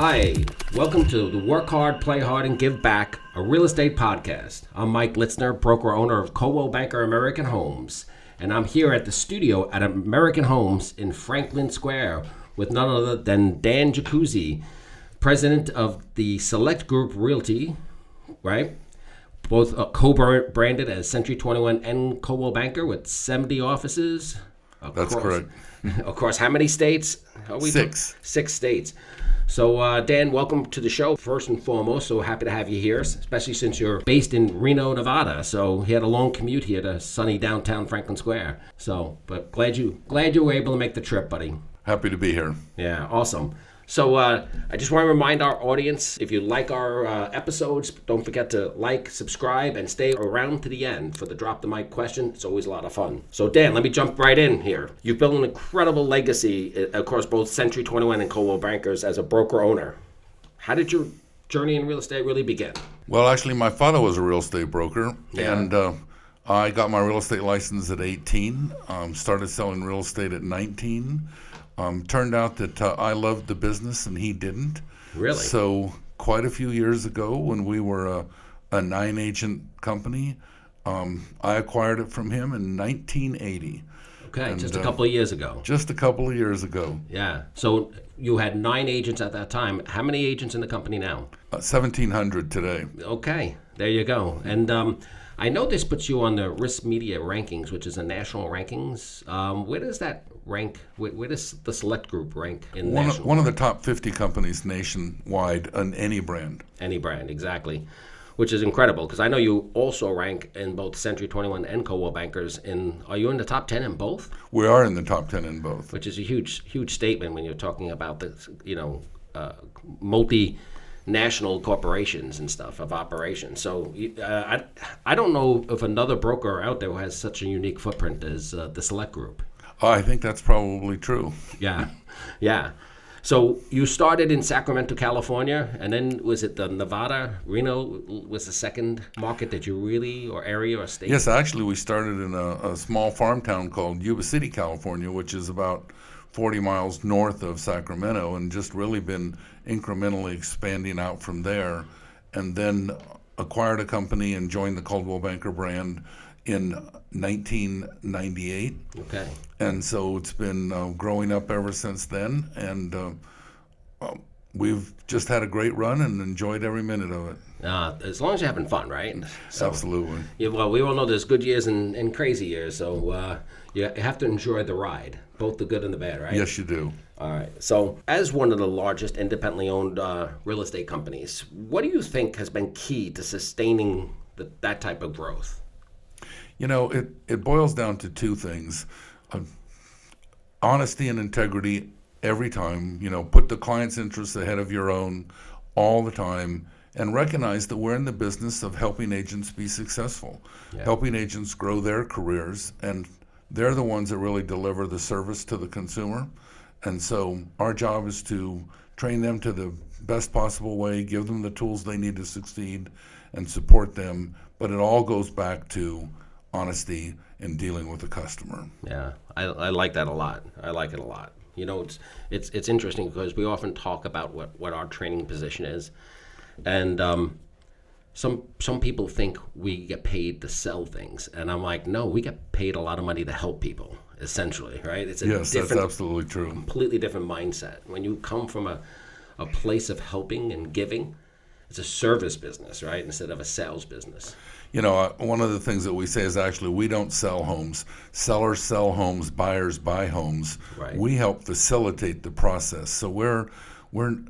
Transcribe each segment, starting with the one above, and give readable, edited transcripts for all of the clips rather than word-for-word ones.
Hi, welcome to the Work Hard, Play Hard, and Give Back, a real estate podcast. I'm Mike Litzner, broker owner of Coldwell Banker American Homes, and I'm here at the studio at American Homes in Franklin Square with none other than Dan Jacuzzi, president of the Select Group Realty, right? Both co-branded as Century 21 and Coldwell Banker with 70 offices. That's correct. Across how many states? Six. 6 states. So, Dan, welcome to the show, first and foremost. So happy to have you here, especially since you're based in Reno, Nevada. So he had a long commute here to sunny downtown Franklin Square. So, but glad you were able to make the trip, buddy. Happy to be here. Yeah, awesome. So I just want to remind our audience, if you like our episodes, don't forget to like, subscribe, and stay around to the end for the Drop the Mic question. It's always a lot of fun. So Dan, let me jump right in here. You've built an incredible legacy across both Century 21 and Coldwell Bankers as a broker owner. How did your journey in real estate really begin? Well, actually, my father was a real estate broker, Yeah. and I got my real estate license at 18, started selling real estate at 19. Turned out that I loved the business and he didn't. Really? So quite a few years ago, when we were a 9-agent company, I acquired it from him in 1980. Okay, And, just a couple of years ago. Just a couple of years ago. Yeah. So you had 9 agents at that time. How many agents in the company now? 1,700 today. Okay, there you go. And I know this puts you on the Risk Media rankings, which is a national rankings. Where does that rank? Where does the Select Group rank in national? One of the top 50 companies nationwide on any brand. Any brand, exactly. Which is incredible, because I know you also rank in both Century 21 and Coldwell Bankers. Are you in the top 10 in both? We are in the top 10 in both. Which is a huge statement when you're talking about the multinational corporations and stuff of operations. So I don't know if another broker out there who has such a unique footprint as the Select Group. I think that's probably true. Yeah. So you started in Sacramento, California, and then was it the Nevada, Reno was the second market that you really, or area or state? Yes, actually we started in a small farm town called Yuba City, California, which is about 40 miles north of Sacramento, and just really been incrementally expanding out from there, and then acquired a company and joined the Coldwell Banker brand in 1998. Okay. And so it's been growing up ever since then, and we've just had a great run and enjoyed every minute of it. As long as you're having fun, right? So, Absolutely. Yeah, well, we all know there's good years and crazy years, so you have to enjoy the ride, both the good and the bad, right? Yes, you do. All right. So as one of the largest independently owned real estate companies, what do you think has been key to sustaining that type of growth? You know, it boils down to two things. Honesty and integrity every time. You know, put the client's interests ahead of your own all the time, and recognize that we're in the business of helping agents be successful, helping agents grow their careers, and they're the ones that really deliver the service to the consumer. And so our job is to train them to the best possible way, give them the tools they need to succeed, and support them. But it all goes back to honesty in dealing with the customer. Yeah, I like that a lot. I like it a lot. You know, it's interesting because we often talk about what our training position is, and some people think we get paid to sell things, and I'm like, no, we get paid a lot of money to help people, essentially, right? It's Yes, that's absolutely true. Completely different mindset. When you come from a place of helping and giving, it's a service business, right, instead of a sales business. You know, one of the things that we say is actually we don't sell homes. Sellers sell homes, buyers buy homes. Right. We help facilitate the process. So we're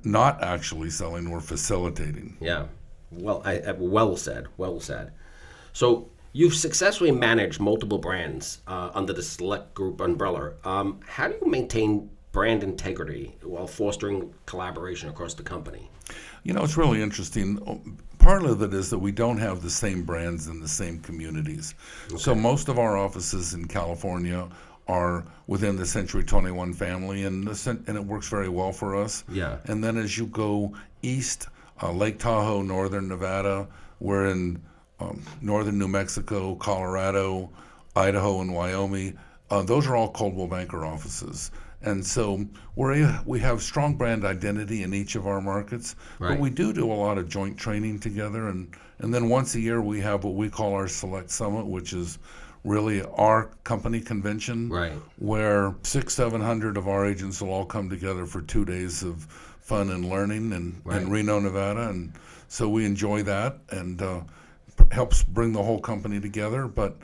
not actually selling, we're facilitating. Yeah. Well, well said. So you've successfully managed multiple brands under the Select Group umbrella. How do you maintain brand integrity while fostering collaboration across the company? You know, it's really interesting. Part of it is that we don't have the same brands in the same communities. Okay. So most of our offices in California are within the Century 21 family, and it works very well for us. Yeah. And then as you go east, Lake Tahoe, northern Nevada, we're in northern New Mexico, Colorado, Idaho, and Wyoming. Those are all Coldwell Banker offices. And so we have strong brand identity in each of our markets, Right. but we do a lot of joint training together. And then once a year, we have what we call our Select Summit, which is really our company convention, Right. where 700 of our agents will all come together for 2 days of fun and learning Right. in Reno, Nevada. And so we enjoy that, and helps bring the whole company together. But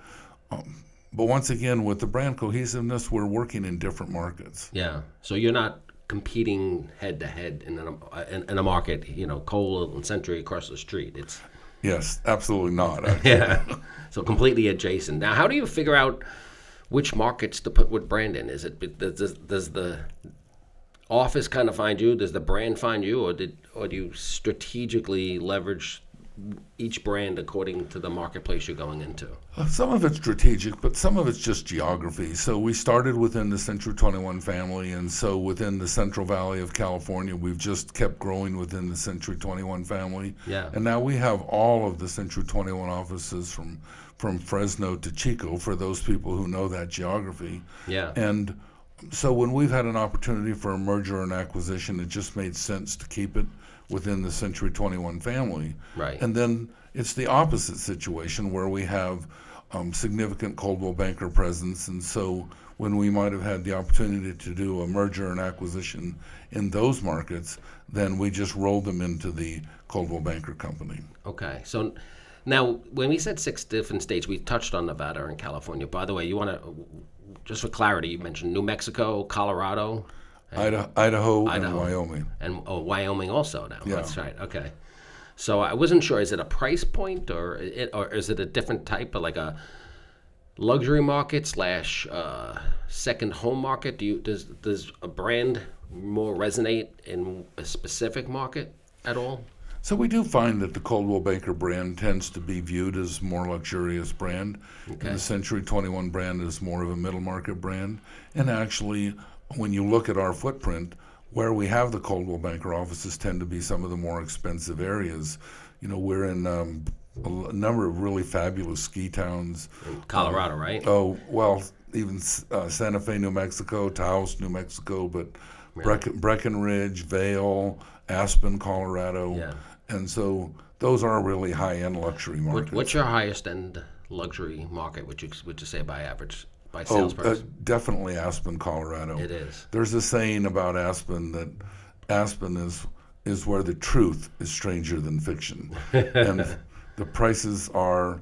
once again, with the brand cohesiveness, we're working in different markets. Yeah. So you're not competing head to head in a market, Cole and Century across the street. It's Yes, absolutely not. Actually. yeah. So completely adjacent. Now, how do you figure out which markets to put what brand in? Is it does the office kind of find you? Does the brand find you, or do you strategically leverage each brand according to the marketplace you're going into? Some of it's strategic, but some of it's just geography. So we started within the Century 21 family, and so within the Central Valley of California, we've just kept growing within the Century 21 family. Yeah. And now we have all of the Century 21 offices from Fresno to Chico, for those people who know that geography. Yeah. And so when we've had an opportunity for a merger and acquisition, it just made sense to keep it within the Century 21 family. Right. And then it's the opposite situation where we have significant Coldwell Banker presence. And so when we might have had the opportunity to do a merger and acquisition in those markets, then we just rolled them into the Coldwell Banker company. Okay. So now, when we said 6 different states, we touched on Nevada and California. By the way, you want to, just for clarity, you mentioned New Mexico, Colorado, Idaho, and Wyoming. And Wyoming also now. Yeah. That's right. Okay. So I wasn't sure, is it a price point, or is it a different type of, like a luxury market / second home market? Does a brand more resonate in a specific market at all? So we do find that the Coldwell Banker brand tends to be viewed as more luxurious brand. Okay. And the Century 21 brand is more of a middle market brand. And actually, when you look at our footprint, where we have the Coldwell Banker offices tend to be some of the more expensive areas. We're in a number of really fabulous ski towns. In Colorado, right? Oh, well, even Santa Fe, New Mexico, Taos, New Mexico, but Breckenridge, Vail, Aspen, Colorado. Yeah. And so those are really high-end luxury markets. What's your highest end luxury market, would you say, by average, by sales price? Definitely Aspen, Colorado. It is. There's a saying about Aspen that Aspen is where the truth is stranger than fiction. And the prices are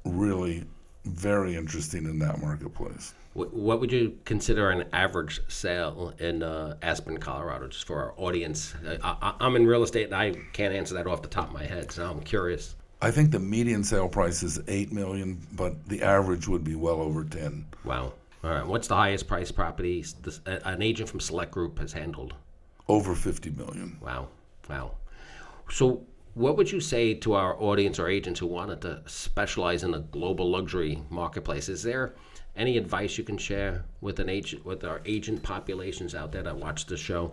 really very interesting in that marketplace. What would you consider an average sale in Aspen, Colorado, just for our audience? I'm in real estate, and I can't answer that off the top of my head, so I'm curious. I think the median sale price is $8 million, but the average would be well over 10. Wow. All right. What's the highest price property an agent from Select Group has handled? Over $50 million. Wow. So what would you say to our audience or agents who wanted to specialize in the global luxury marketplace? Is there any advice you can share with our agent populations out there that watch the show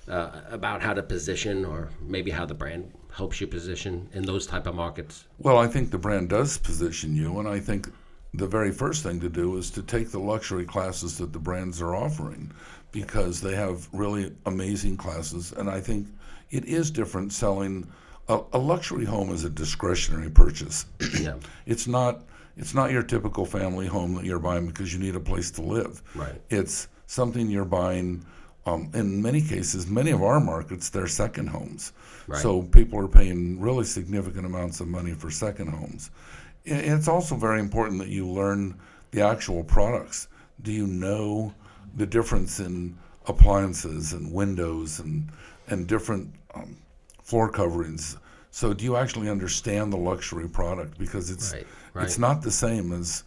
about how to position, or maybe how the brand helps you position in those type of markets? Well, I think the brand does position you, and I think the very first thing to do is to take the luxury classes that the brands are offering, because they have really amazing classes. And I think it is different selling a luxury home as a discretionary purchase. Yeah. It's not your typical family home that you're buying because you need a place to live. Right. It's something you're buying. In many cases, many of our markets, they're second homes. Right. So people are paying really significant amounts of money for second homes. It's also very important that you learn the actual products. Do you know the difference in appliances and windows and different floor coverings? So do you actually understand the luxury product? Because it's not the same as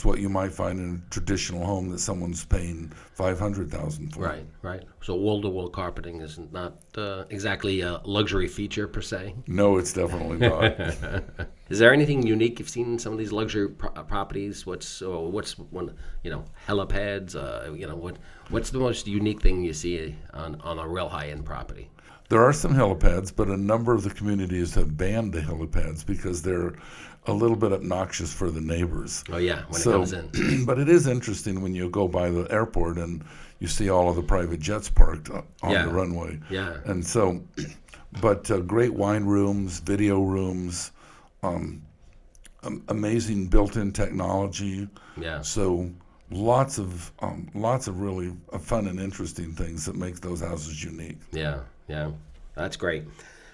what you might find in a traditional home that someone's paying $500,000 for. Right. So wall-to-wall carpeting is not exactly a luxury feature per se. No, it's definitely not. Is there anything unique you've seen in some of these luxury properties? What's one, helipads? What's the most unique thing you see on a real high-end property? There are some helipads, but a number of the communities have banned the helipads because they're a little bit obnoxious for the neighbors. Oh yeah, when it comes in. But it is interesting when you go by the airport and you see all of the private jets parked on the runway. Yeah. And so, but great wine rooms, video rooms, amazing built-in technology. Yeah. So lots of really fun and interesting things that make those houses unique. Yeah, yeah, that's great.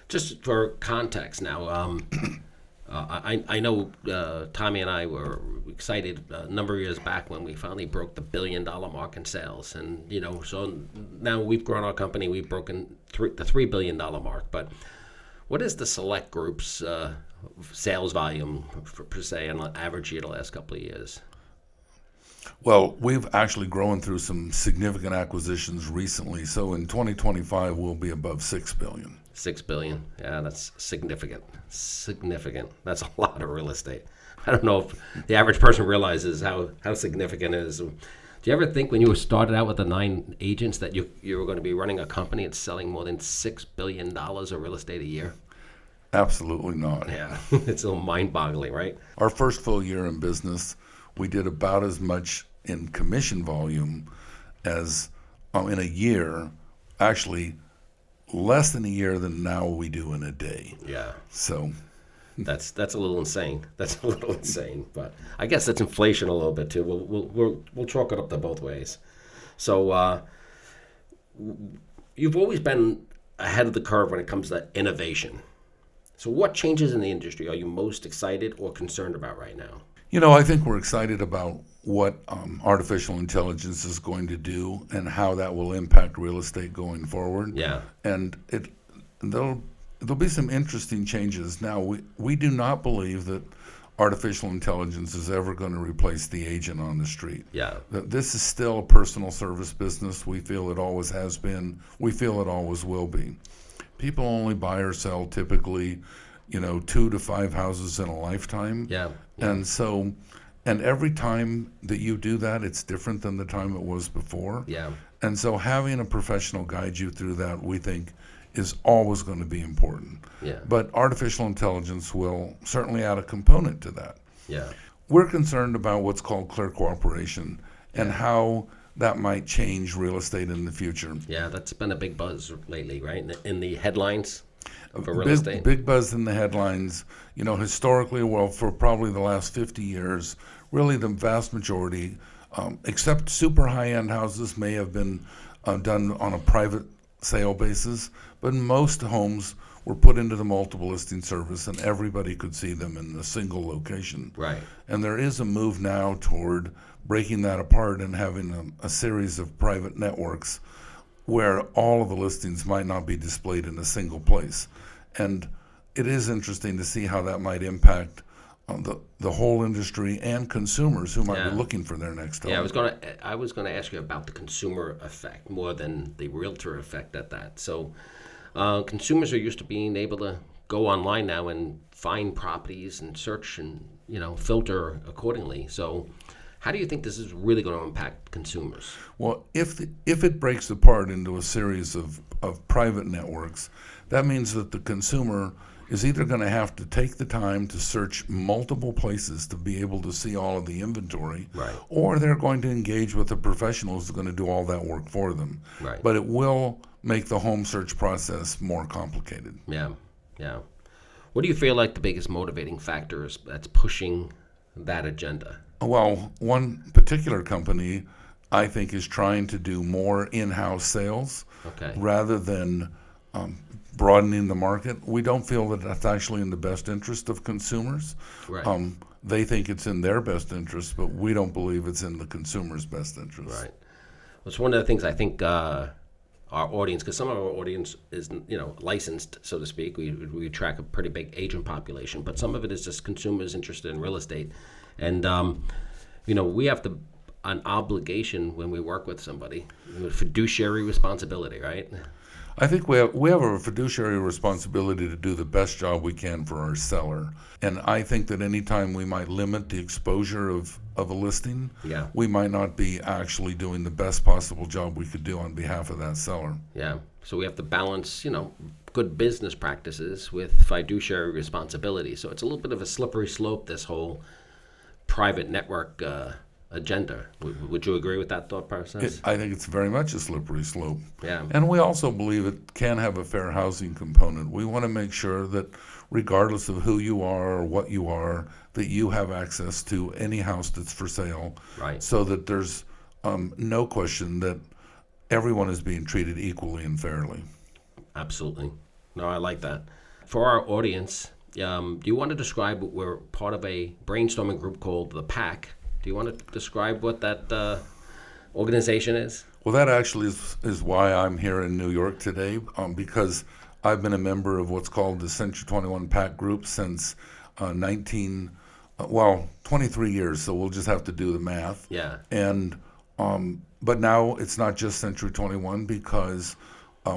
Just for context now, I know Tommy and I were excited a number of years back when we finally broke the $1 billion mark in sales, and so now we've grown our company. We've broken the $3 billion mark. But what is the select group's sales volume per se on average year the last couple of years? Well, we've actually grown through some significant acquisitions recently. So in 2025, we'll be above $6 billion. $6 billion. Yeah, that's significant. Significant. That's a lot of real estate. I don't know if the average person realizes how significant it is. Do you ever think when you started out with the 9 agents that you were going to be running a company and selling more than $6 billion of real estate a year? Absolutely not. Yeah, it's a little mind-boggling, right? Our first full year in business, we did about as much in commission volume as in a year, actually less than a year than now we do in a day. Yeah. So that's a little insane. That's a little insane, but I guess that's inflation a little bit too. We'll chalk it up to both ways. So you've always been ahead of the curve when it comes to innovation. So what changes in the industry are you most excited or concerned about right now? I think we're excited about what artificial intelligence is going to do and how that will impact real estate going forward. Yeah. And there'll be some interesting changes. Now, we do not believe that artificial intelligence is ever going to replace the agent on the street. Yeah. This is still a personal service business. We feel it always has been. We feel it always will be. People only buy or sell typically 2 to 5 houses in a lifetime. Yeah. And every time that you do that, it's different than the time it was before. Yeah. And so having a professional guide you through that, we think, is always going to be important. Yeah. But artificial intelligence will certainly add a component to that. Yeah. We're concerned about what's called clear cooperation and how that might change real estate in the future. Yeah, that's been a big buzz lately, right? In the headlines for real estate. Big buzz in the headlines. Historically, well, for probably the last 50 years, really the vast majority, except super high-end houses, may have been done on a private sale basis, but most homes were put into the multiple listing service and everybody could see them in a single location. Right. And there is a move now toward breaking that apart and having a series of private networks where all of the listings might not be displayed in a single place. And it is interesting to see how that might impact the whole industry and consumers who might be looking for their next home. Yeah, I was gonna ask you about the consumer effect more than the realtor effect at that. So consumers are used to being able to go online now and find properties and search and filter accordingly. So how do you think this is really going to impact consumers? Well, if it breaks apart into a series of private networks, that means that the consumer is either going to have to take the time to search multiple places to be able to see all of the inventory, right, or they're going to engage with a professional who's going to do all that work for them. Right. But it will make the home search process more complicated. Yeah, yeah. What do you feel like the biggest motivating factor is that's pushing that agenda? Well, one particular company, I think, is trying to do more in-house sales rather than broadening the market. We don't feel that that's actually in the best interest of consumers. Right. They think it's in their best interest, but we don't believe it's in the consumer's best interest. Right. Well, it's one of the things I think our audience, because some of our audience is licensed, so to speak. We track a pretty big agent population, but some of it is just consumers interested in real estate. And, we have an obligation when we work with somebody, fiduciary responsibility, right? I think we have a fiduciary responsibility to do the best job we can for our seller. And I think that any time we might limit the exposure of a listing, yeah, we might not be actually doing the best possible job we could do on behalf of that seller. Yeah, So we have to balance, good business practices with fiduciary responsibility. So it's a little bit of a slippery slope, this whole private network agenda. Would you agree with that thought process? I think it's very much a slippery slope. Yeah. And we also believe it can have a fair housing component. We want to make sure that regardless of who you are or what you are, that you have access to any house that's for sale. Right. So that there's no question that everyone is being treated equally and fairly. Absolutely. No, I like that. For our audience, do you want to describe, we're part of a brainstorming group called The Pack. Do you want to describe what that organization is? Well, that actually is why I'm here in New York today, because I've been a member of what's called the Century 21 Pack Group since 23 years, so we'll just have to do the math. Yeah. And but now it's not just Century 21 because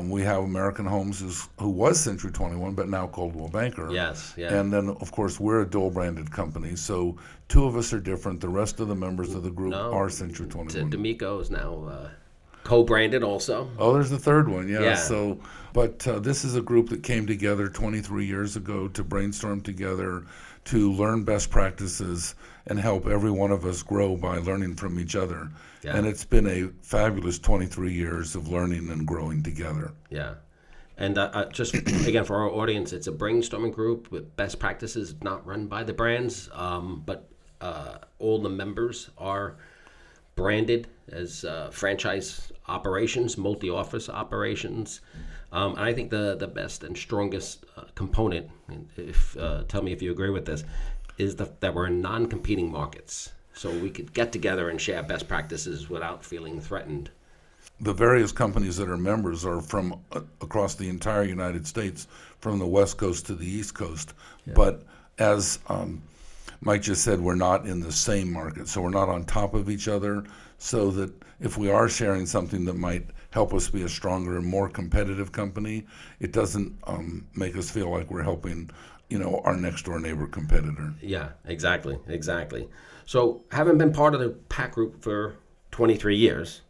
we have American Homes who was Century 21, but now Coldwell Banker. Yes, yeah. And then, of course, we're a dual-branded company, so two of us are different. The rest of the members of the group are Century 21. D'Amico is now co-branded also. Oh, there's the third one, yeah. Yeah. So, but this is a group that came together 23 years ago to brainstorm together, to learn best practices, and help every one of us grow by learning from each other. Yeah. And it's been a fabulous 23 years of learning and growing together. Yeah. And just, again, for our audience, it's a brainstorming group with best practices, not run by the brands, but all the members are branded as franchise operations, multi-office operations. And I think the best and strongest component, tell me if you agree with this, is that we're in non-competing markets. So we could get together and share best practices without feeling threatened. The various companies that are members are from across the entire United States, from the West Coast to the East Coast. Yeah. But as Mike just said, we're not in the same market, so we're not on top of each other, so that if we are sharing something that might help us be a stronger and more competitive company, it doesn't make us feel like we're helping our next door neighbor competitor. Yeah, exactly. So having been part of the Pack Group for 23 years,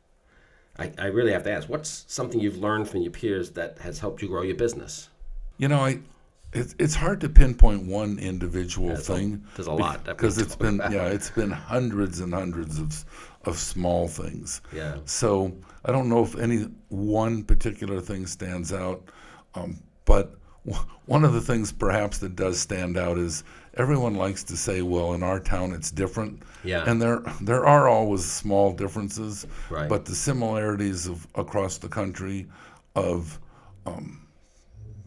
I really have to ask, what's something you've learned from your peers that has helped you grow your business? It's hard to pinpoint one individual thing. There's a lot. Because it's been hundreds and hundreds of small things. Yeah. So I don't know if any one particular thing stands out, but one of the things perhaps that does stand out is everyone likes to say, well, in our town it's different. Yeah. And there are always small differences, right. But the similarities across the country of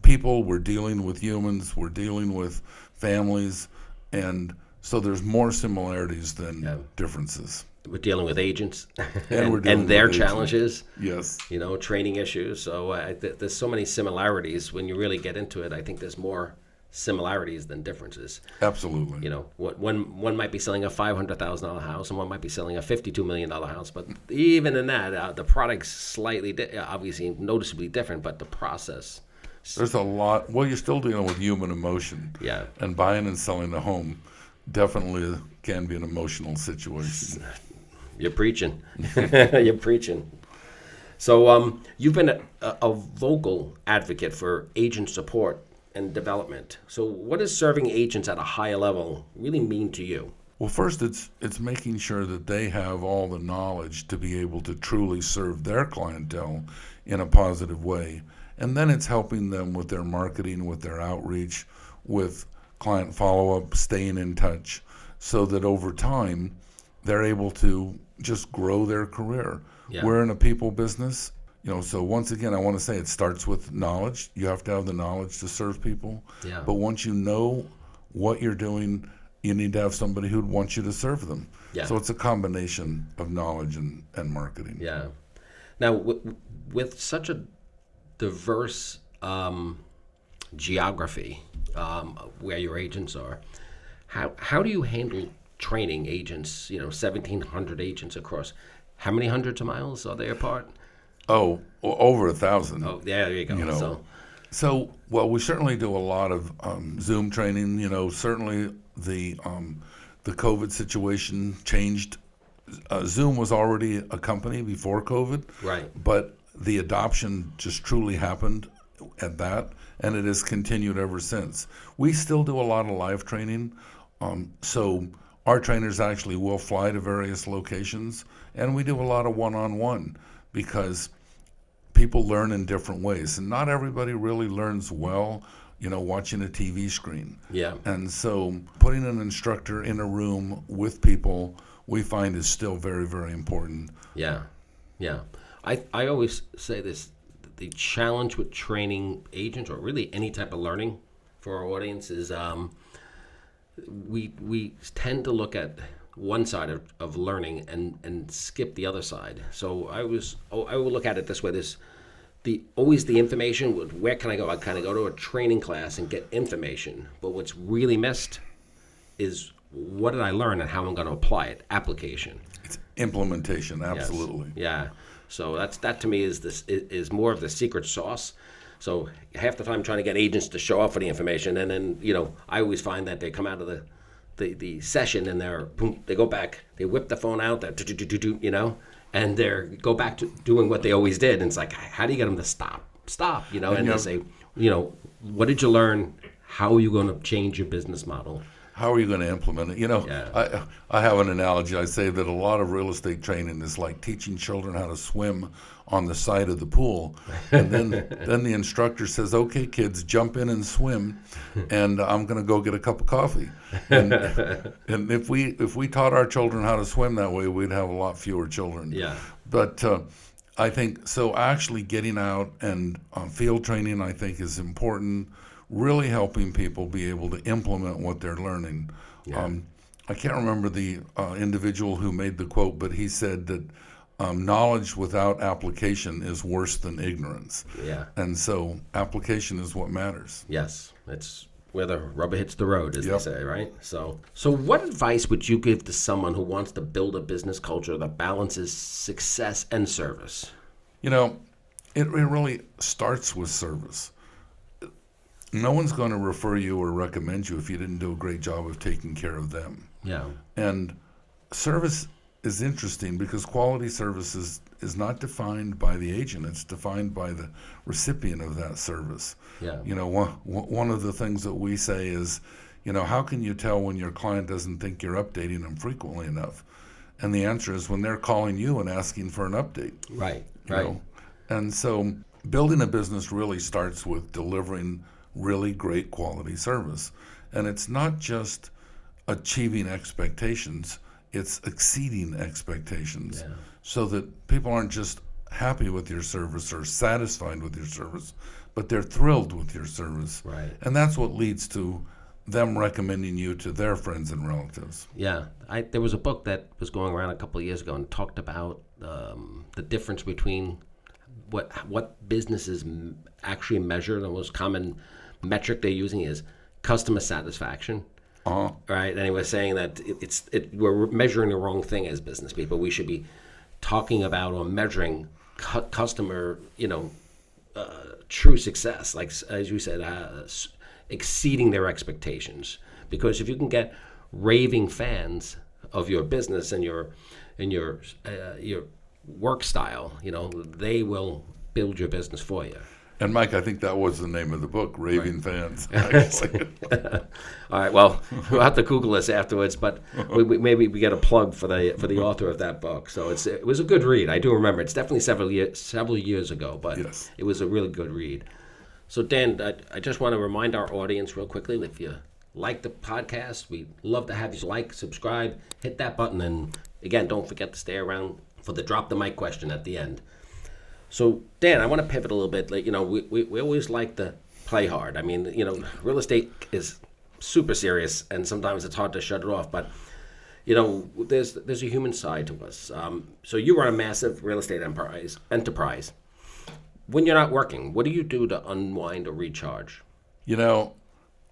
people, we're dealing with humans, we're dealing with families, and so there's more similarities than differences. We're dealing with agents and their challenges. Yes. Training issues. So there's so many similarities. When you really get into it, I think there's more similarities than differences. Absolutely. One might be selling a $500,000 house and one might be selling a $52 million house. But even in that, the product's slightly, obviously noticeably different, but the process. There's a lot. Well, you're still dealing with human emotion. Yeah. And buying and selling a home definitely can be an emotional situation. You're preaching. You're preaching. So you've been a vocal advocate for agent support and development. So what does serving agents at a higher level really mean to you? Well, first, it's making sure that they have all the knowledge to be able to truly serve their clientele in a positive way. And then it's helping them with their marketing, with their outreach, with client follow-up, staying in touch, so that over time they're able to just grow their career. Yeah. We're in a people business, so once again, I want to say it starts with knowledge. You have to have the knowledge to serve people. Yeah. But once you know what you're doing, you need to have somebody who'd want you to serve them. Yeah. So it's a combination of knowledge and marketing. Yeah. Now, with such a diverse geography where your agents are, how do you handle training agents, 1,700 agents across? How many hundreds of miles are they apart? Oh, over 1,000. Oh, yeah, there you go. So, well, we certainly do a lot of Zoom training. Certainly the COVID situation changed. Zoom was already a company before COVID. Right. But the adoption just truly happened at that, and it has continued ever since. We still do a lot of live training, so our trainers actually will fly to various locations, and we do a lot of one-on-one because people learn in different ways, and not everybody really learns well, watching a TV screen. Yeah. And so putting an instructor in a room with people, we find is still very, very important. Yeah. Yeah. I always say this, the challenge with training agents, or really any type of learning for our audience, is we tend to look at one side of learning and skip the other side. So I will look at it this way. There's always the information. Where can I go? I kind of go to a training class and get information. But what's really missed is what did I learn and how I'm going to apply it. Application. It's implementation, absolutely. Yes. Yeah. So that to me is more of the secret sauce. So half the time I'm trying to get agents to show up for the information, and then I always find that they come out of the session and they go back, they whip the phone out, and they go back to doing what they always did. And it's like, how do you get them to stop? And they say, what did you learn? How are you going to change your business model? How are you going to implement it? Yeah. I have an analogy. I say that a lot of real estate training is like teaching children how to swim on the side of the pool. And then the instructor says, okay, kids, jump in and swim, and I'm going to go get a cup of coffee. And if we taught our children how to swim that way, we'd have a lot fewer children. Yeah. But I think, so actually getting out and field training, I think, is important. Really helping people be able to implement what they're learning. Yeah. I can't remember the individual who made the quote, but he said that knowledge without application is worse than ignorance. Yeah. And so application is what matters. Yes. It's where the rubber hits the road, as Yep. they say, right? So what advice would you give to someone who wants to build a business culture that balances success and service? It really starts with service. No one's going to refer you or recommend you if you didn't do a great job of taking care of them. Yeah. And service is interesting because quality service is not defined by the agent. It's defined by the recipient of that service. Yeah. One of the things that we say is, how can you tell when your client doesn't think you're updating them frequently enough? And the answer is when they're calling you and asking for an update. Right. you Right. know? And so building a business really starts with delivering really great quality service. And it's not just achieving expectations, it's exceeding expectations. Yeah. So that people aren't just happy with your service or satisfied with your service, but they're thrilled with your service. Right. And that's what leads to them recommending you to their friends and relatives. Yeah, there was a book that was going around a couple of years ago and talked about the difference between what businesses actually measure. The most common metric they're using is customer satisfaction. Uh-huh. Right, and he was saying that we're measuring the wrong thing as business people. We should be talking about or measuring customer, true success, like as you said, exceeding their expectations. Because if you can get raving fans of your business and your work style, they will build your business for you. And Mike, I think that was the name of the book, Raving Fans. Actually. All right. Well, we'll have to Google this afterwards, but maybe we get a plug for the author of that book. So it was a good read. I do remember. It's definitely several years ago, but Yes. It was a really good read. So Dan, I just want to remind our audience real quickly, if you like the podcast, we'd love to have you like, subscribe, hit that button, and again, don't forget to stay around for the drop the mic question at the end. So, Dan, I want to pivot a little bit. We always like to play hard. I mean, real estate is super serious, and sometimes it's hard to shut it off. But, there's a human side to us. So you run a massive real estate enterprise. When you're not working, what do you do to unwind or recharge?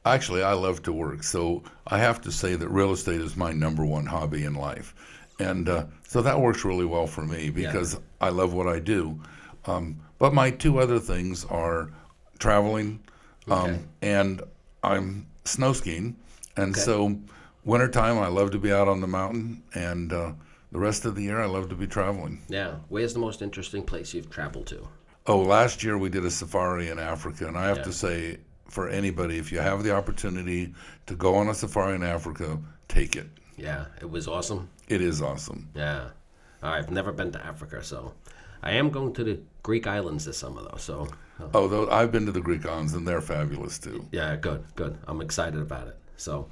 Actually, I love to work. So I have to say that real estate is my number one hobby in life. And so that works really well for me because I love what I do. But my two other things are traveling and I'm snow skiing. And so wintertime, I love to be out on the mountain and the rest of the year, I love to be traveling. Yeah. Where's the most interesting place you've traveled to? Oh, last year we did a safari in Africa, and I have Yeah. to say, for anybody, if you have the opportunity to go on a safari in Africa, take it. Yeah. It was awesome. It is awesome. Yeah. I've never been to Africa, so I am going to the Greek islands this summer, though. So, Oh, though I've been to the Greek islands, and they're fabulous too. yeah, good, good. I'm excited about it. So,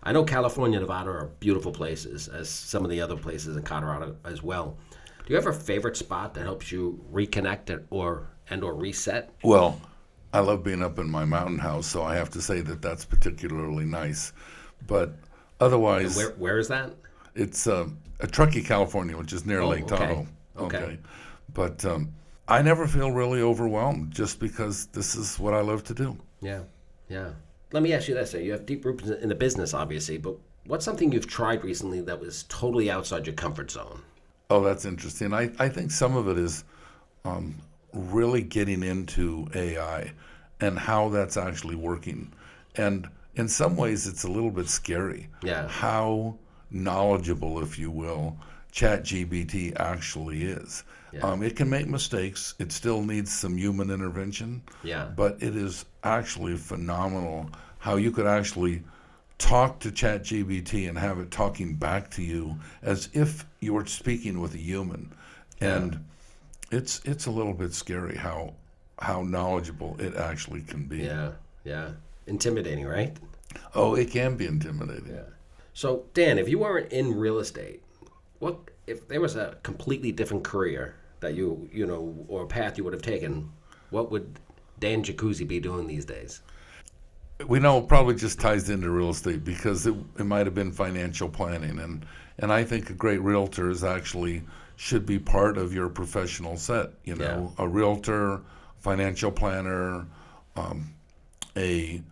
I know California, Nevada are beautiful places, as some of the other places in Colorado as well. Do you have a favorite spot that helps you reconnect or reset? Well, I love being up in my mountain house, so I have to say that that's particularly nice. But otherwise, Where is that? it's Truckee, California, which is near Oh, Lake okay. Tahoe. Okay. But I never feel really overwhelmed just because this is what I love to do. Yeah, yeah. Let me ask you this. You have deep roots in the business, obviously, but what's something you've tried recently that was totally outside your comfort zone? Oh, that's interesting. I think some of it is really getting into AI and how that's actually working. And in some ways, it's a little bit scary Yeah. how knowledgeable, if you will, ChatGPT actually is. Yeah. It can make mistakes. It still needs some human intervention. Yeah. But it is actually phenomenal how you could actually talk to ChatGPT and have it talking back to you as if you were speaking with a human. And it's a little bit scary how knowledgeable it actually can be. Yeah, yeah. Intimidating, right? Oh, it can be intimidating. Yeah. So, Dan, if you weren't in real estate, what if there was a completely different career that you know, or path you would have taken? What would Dan Jacuzzi be doing these days? We know it probably just ties into real estate because it might have been financial planning, and I think a great realtor is actually should be part of your professional set. You know, a realtor, financial planner, an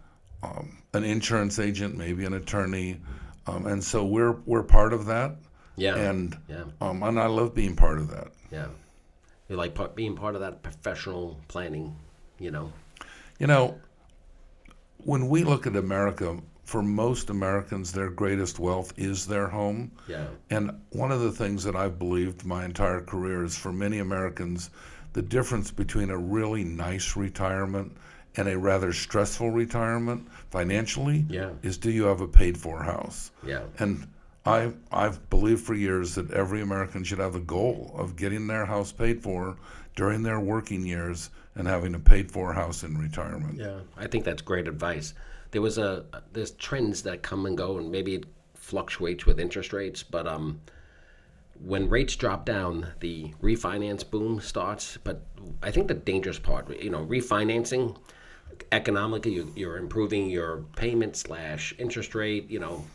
insurance agent, maybe an attorney, and so we're part of that. Yeah. And Yeah. and I love being part of that. Yeah. You like being part of that professional planning, you know? You know, when we look at America, for most Americans, their greatest wealth is their home. Yeah. And one of the things that I've believed my entire career is for many Americans, the difference between a really nice retirement and a rather stressful retirement financially is, do you have a paid-for house? Yeah. And I've believed for years that every American should have the goal of getting their house paid for during their working years and having a paid-for house in retirement. Yeah. I think that's great advice. There's trends that come and go, and maybe it fluctuates with interest rates, but when rates drop down, the refinance boom starts. But I think the dangerous part, you know, refinancing economically, you're improving your payment / interest rate, you know,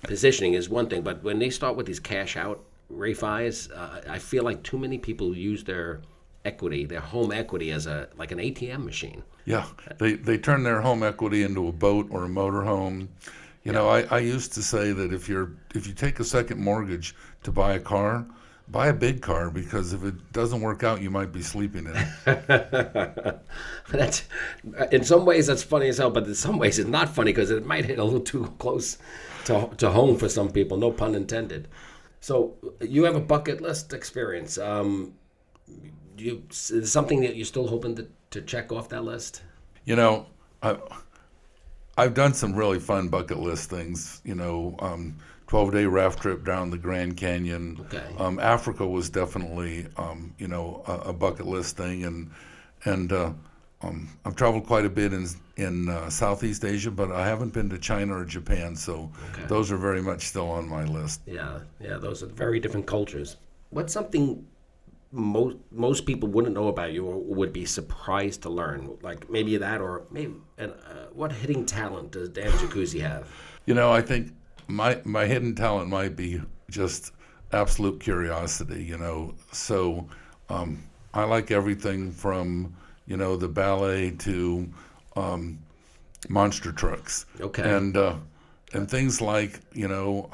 positioning is one thing. But when they start with these cash out refis, I feel like too many people use their equity, their home equity, as like an ATM machine. Yeah, they turn their home equity into a boat or a motor home. You know, I used to say that if you take a second mortgage to buy a car, buy a big car, because if it doesn't work out, you might be sleeping in it. That's, in some ways that's funny as hell, but in some ways it's not funny because it might hit a little too close to home for some people. No pun intended. So you have a bucket list experience. Is it something that you're still hoping to check off that list? You know, I've done some really fun bucket list things. You know, 12-day raft trip down the Grand Canyon. Okay. Africa was definitely, you know, a bucket list thing, and I've traveled quite a bit in Southeast Asia, but I haven't been to China or Japan, so those are very much still on my list. Yeah, those are very different cultures. What's something most people wouldn't know about you or would be surprised to learn? Like maybe that, or maybe what hidden talent does Dan Jacuzzi have? You know, I think my hidden talent might be just absolute curiosity. You know, so I like everything from, you know, the ballet to monster trucks. Okay. And things like, you know,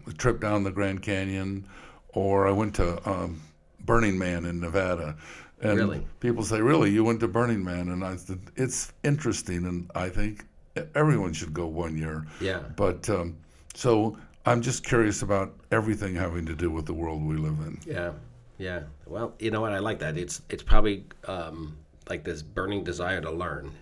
a trip down the Grand Canyon, or I went to Burning Man in Nevada. And Really? people say, really, you went to Burning Man? And I said, it's interesting, and I think everyone should go one year. Yeah. But so I'm just curious about everything having to do with the world we live in. Yeah, yeah. Well, you know what? I like that. It's probably like this burning desire to learn.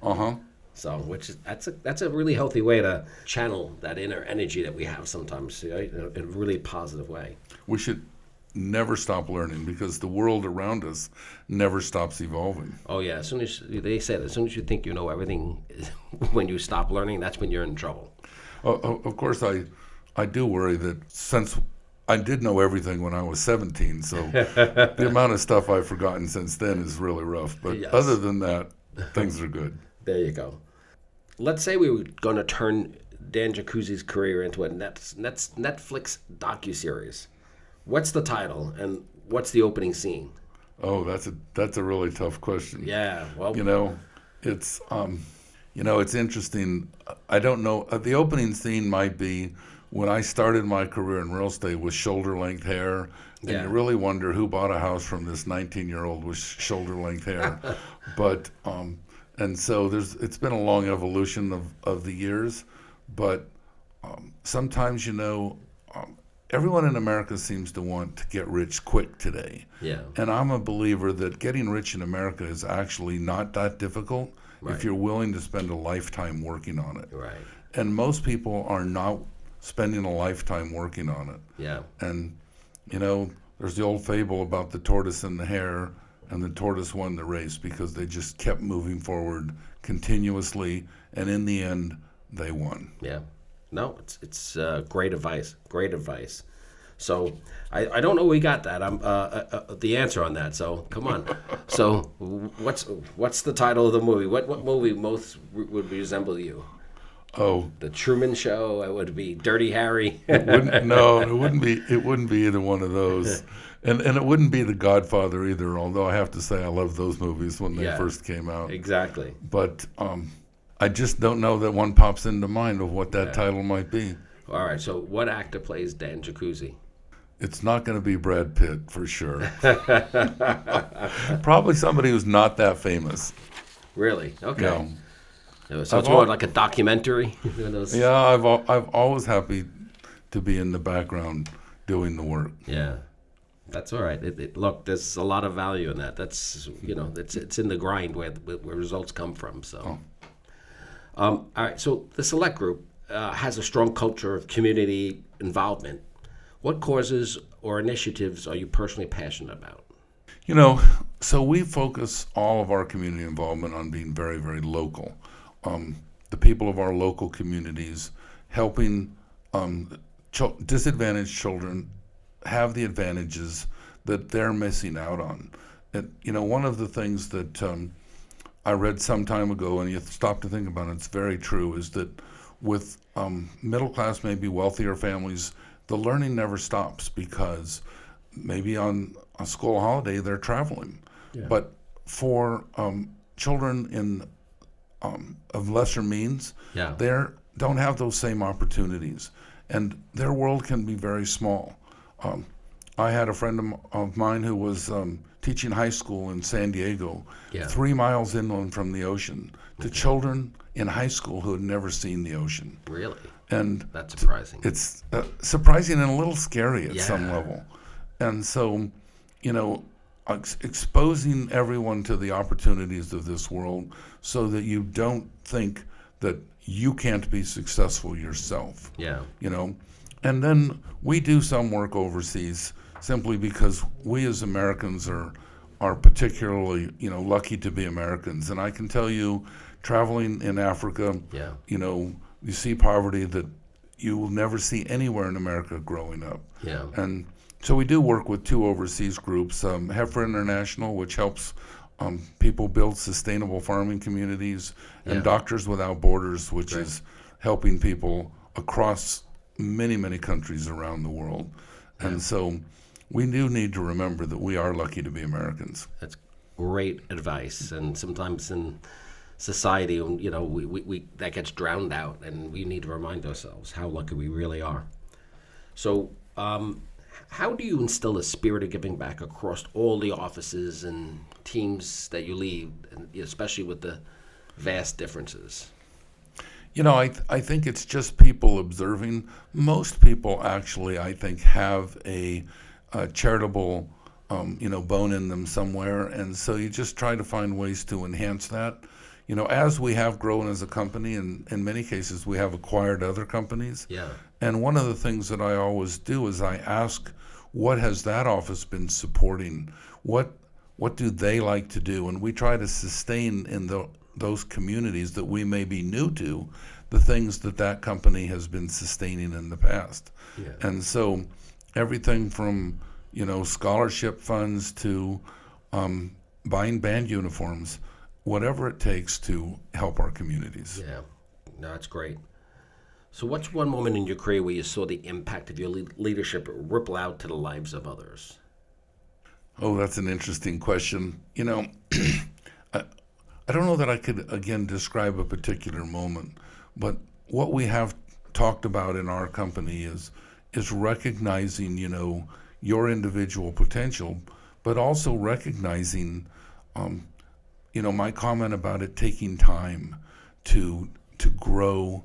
Uh-huh. So, that's a really healthy way to channel that inner energy that we have sometimes, in a really positive way. We should never stop learning because the world around us never stops evolving. Oh yeah, they said as soon as you think you know everything, when you stop learning, that's when you're in trouble. Of course, I do worry that since I did know everything when I was 17, so the amount of stuff I've forgotten since then is really rough. But Yes. other than that, things are good. There you go. Let's say we were going to turn Dan Jacuzzi's career into a Netflix docuseries. What's the title and what's the opening scene? Oh, that's a really tough question. Yeah, well, It's it's interesting. I don't know. The opening scene might be when I started my career in real estate with shoulder-length hair, and Yeah. you really wonder who bought a house from this 19-year-old with shoulder-length hair. But and so it's been a long evolution of the years, but sometimes everyone in America seems to want to get rich quick today. yeah, And I'm a believer that getting rich in America is actually not that difficult Right. if you're willing to spend a lifetime working on it. right, And most people are not spending a lifetime working on it. yeah, And, there's the old fable about the tortoise and the hare, and the tortoise won the race because they just kept moving forward continuously, and in the end, they won. yeah. No, it's great advice. Great advice. So I don't know we got that. I'm the answer on that. So come on. So what's the title of the movie? What movie most would resemble you? Oh, The Truman Show. It would be Dirty Harry. no, it wouldn't be. It wouldn't be either one of those, and it wouldn't be The Godfather either. Although I have to say I loved those movies when they Yeah. first came out. Exactly. But I just don't know that one pops into mind of what that title might be. All right. So what actor plays Dan Jacuzzi? It's not going to be Brad Pitt for sure. Probably somebody who's not that famous. Really? Okay. Yeah. So it's more like a documentary. Yeah, I've always happy to be in the background doing the work. Yeah. That's all right. Look, there's a lot of value in that. That's it's in the grind where results come from. So, all right. So the Select Group has a strong culture of community involvement. What causes or initiatives are you personally passionate about? So we focus all of our community involvement on being very, very local. The people of our local communities, helping disadvantaged children have the advantages that they're missing out on. And, one of the things that I read some time ago, and you stop to think about it, it's very true, is that with middle class, maybe wealthier families, the learning never stops because maybe on a school holiday they're traveling. Yeah. But for children of lesser means, Yeah. they don't have those same opportunities, and their world can be very small. I had a friend of mine who was teaching high school in San Diego, Yeah. 3 miles inland from the ocean, to children in high school who had never seen the ocean. Really? And That's surprising. it's surprising and a little scary at some Yeah. level. And so, exposing everyone to the opportunities of this world so that you don't think that you can't be successful yourself. Yeah. And then we do some work overseas simply because we as Americans are particularly, lucky to be Americans. And I can tell you, traveling in Africa, Yeah. you see poverty that you will never see anywhere in America growing up. Yeah. And so we do work with 2 overseas groups, Heifer International, which helps people build sustainable farming communities, and Yeah. Doctors Without Borders, which Right. is helping people across many, many countries around the world. And so we do need to remember that we are lucky to be Americans. That's great advice. And sometimes in society, we that gets drowned out, and we need to remind ourselves how lucky we really are. So, how do you instill a spirit of giving back across all the offices and teams that you lead, and especially with the vast differences? I think it's just people observing. Most people actually, I think, have a charitable, bone in them somewhere, and so you just try to find ways to enhance that. As we have grown as a company, and in many cases we have acquired other companies. Yeah. And one of the things that I always do is I ask, what has that office been supporting? What do they like to do? And we try to sustain in those communities that we may be new to, the things that company has been sustaining in the past. Yeah. And so everything from, scholarship funds to buying band uniforms, whatever it takes to help our communities. Yeah, no, that's great. So what's one moment in your career where you saw the impact of your leadership ripple out to the lives of others? Oh, that's an interesting question. I don't know that I could, again, describe a particular moment, but what we have talked about in our company is recognizing, your individual potential, but also recognizing, my comment about it taking time to grow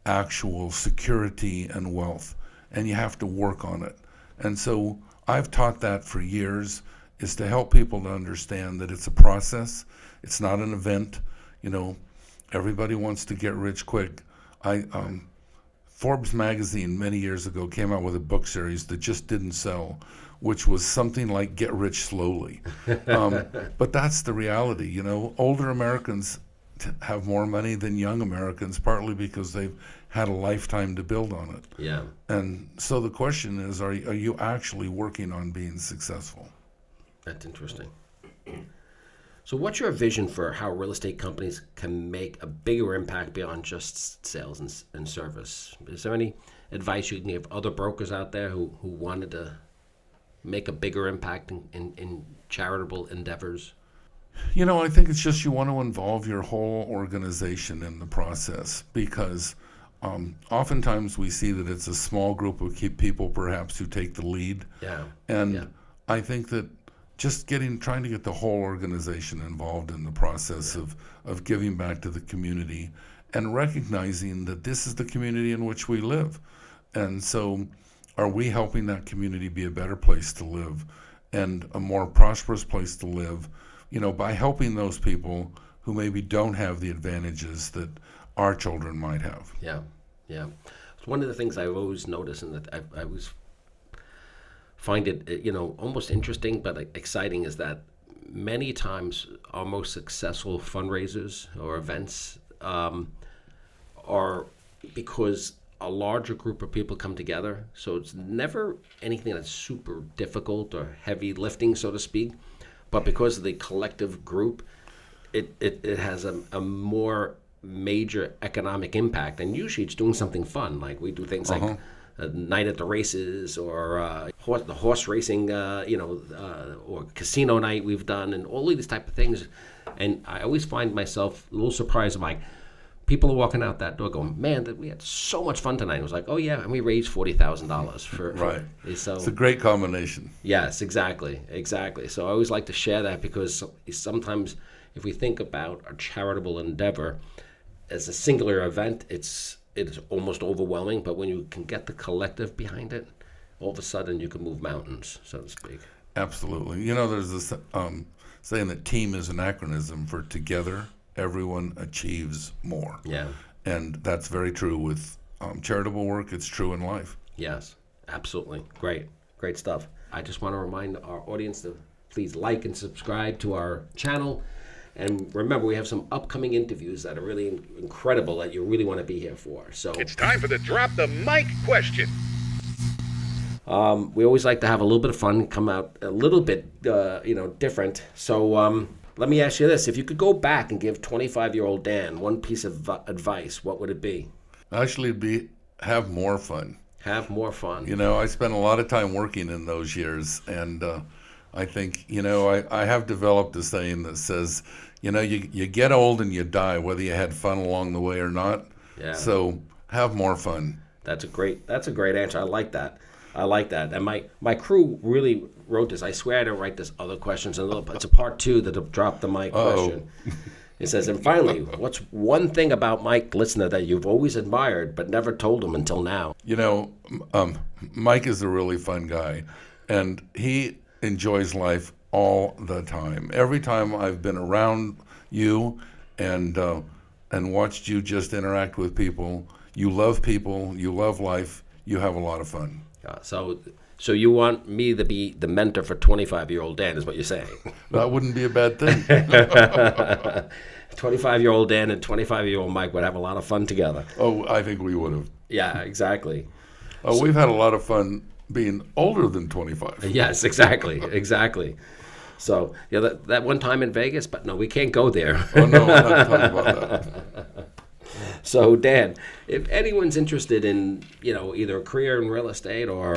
actual security and wealth, and you have to work on it. And so I've taught that for years, is to help people to understand that it's a process. It's not an event. Everybody wants to get rich quick. Forbes magazine many years ago came out with a book series that just didn't sell, which was something like Get Rich Slowly. But that's the reality. Older Americans have more money than young Americans, partly because they've had a lifetime to build on it. Yeah. And so the question is, are you actually working on being successful? That's interesting. So what's your vision for how real estate companies can make a bigger impact beyond just sales and service? Is there any advice you can give other brokers out there who wanted to make a bigger impact in charitable endeavors? I think it's just you want to involve your whole organization in the process, because oftentimes we see that it's a small group of people perhaps who take the lead. Yeah. And yeah. I think that just trying to get the whole organization involved in the process of giving back to the community, and recognizing that this is the community in which we live. And so are we helping that community be a better place to live and a more prosperous place to live, by helping those people who maybe don't have the advantages that our children might have. Yeah, yeah. It's one of the things I always notice, and that I always find it, almost interesting but exciting, is that many times our most successful fundraisers or events are because a larger group of people come together. So it's never anything that's super difficult or heavy lifting, so to speak. But because of the collective group, it has a more major economic impact. And usually it's doing something fun. Like we do things like a night at the races, or the horse racing, or casino night we've done, and all of these type of things. And I always find myself a little surprised. I'm like, people are walking out that door going, man, we had so much fun tonight. It was like, oh yeah, and we raised $40,000 for right. So it's a great combination. Yes, exactly. So I always like to share that, because sometimes if we think about a charitable endeavor as a singular event, it is almost overwhelming. But when you can get the collective behind it, all of a sudden you can move mountains, so to speak. Absolutely. There's this saying that team is an acronym for together everyone achieves more. Yeah. And that's very true with charitable work. It's true in life. Yes, absolutely. Great stuff. I just want to remind our audience to please like and subscribe to our channel. And remember, we have some upcoming interviews that are really incredible that you really want to be here for. So it's time for the Drop the Mic question. We always like to have a little bit of fun, come out a little bit, different. So let me ask you this. If you could go back and give 25-year-old Dan one piece of advice, what would it be? Actually, it'd be have more fun. Have more fun. I spent a lot of time working in those years, and I think, I have developed a saying that says, you get old and you die, whether you had fun along the way or not. Yeah. So have more fun. That's a great answer. I like that. And my crew really wrote this. I swear I didn't write this other questions. It's a part two, the drop the mic question. It says, and finally, what's one thing about Mike Litzner that you've always admired but never told him until now? You know, Mike is a really fun guy, and he enjoys life all the time. Every time I've been around you and watched you just interact with people, you love people, you love life, you have a lot of fun. So you want me to be the mentor for 25-year-old Dan, is what you're saying? That wouldn't be a bad thing. 25-year-old Dan and 25-year-old Mike would have a lot of fun together. Oh, I think we would have. Yeah, exactly. We've had a lot of fun being older than 25. Yes, exactly. So, yeah, that one time in Vegas, but no, we can't go there. Oh, no, we're not talking about that. So, Dan, if anyone's interested in, either a career in real estate or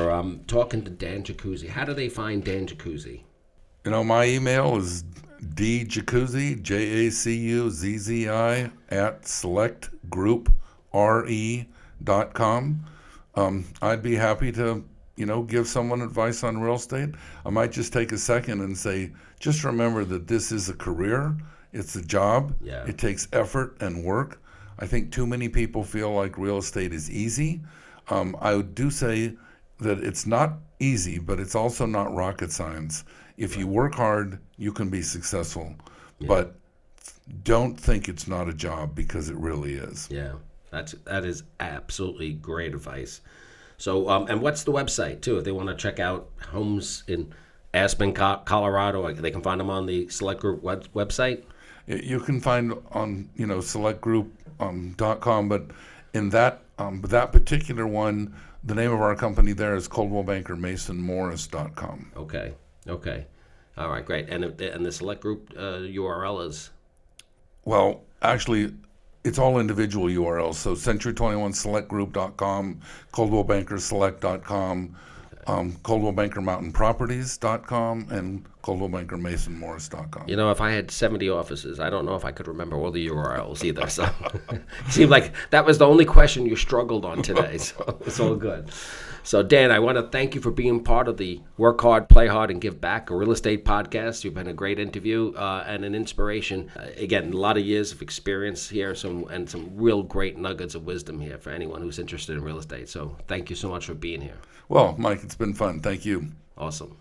talking to Dan Jacuzzi, how do they find Dan Jacuzzi? My email is djacuzzi, JACUZZI, @selectgroupre.com. I'd be happy to, give someone advice on real estate. I might just take a second and say, just remember that this is a career. It's a job. Yeah. It takes effort and work. I think too many people feel like real estate is easy. I do say that it's not easy, but it's also not rocket science. If you work hard, you can be successful. Yeah. But don't think it's not a job, because it really is. Yeah, that is absolutely great advice. So, and what's the website, too? If they want to check out homes in Aspen, Colorado, they can find them on the Select Group website? You can find on, selectgroup.com, but in that particular one, the name of our company there is Coldwell Banker MasonMorris.com. Okay. All right, great. And the Select Group URL is? Well, actually, it's all individual URLs. So Century21SelectGroup.com, ColdwellBankerSelect.com, ColdwellBankerMountainProperties.com, and ColdwellBankerMasonMorris.com. If I had 70 offices, I don't know if I could remember all the URLs either. So it seemed like that was the only question you struggled on today. So it's all good. So, Dan, I want to thank you for being part of the Work Hard, Play Hard, and Give Back, a real estate podcast. You've been a great interview and an inspiration. Again, a lot of years of experience here, some real great nuggets of wisdom here for anyone who's interested in real estate. So thank you so much for being here. Well, Mike, it's been fun. Thank you. Awesome.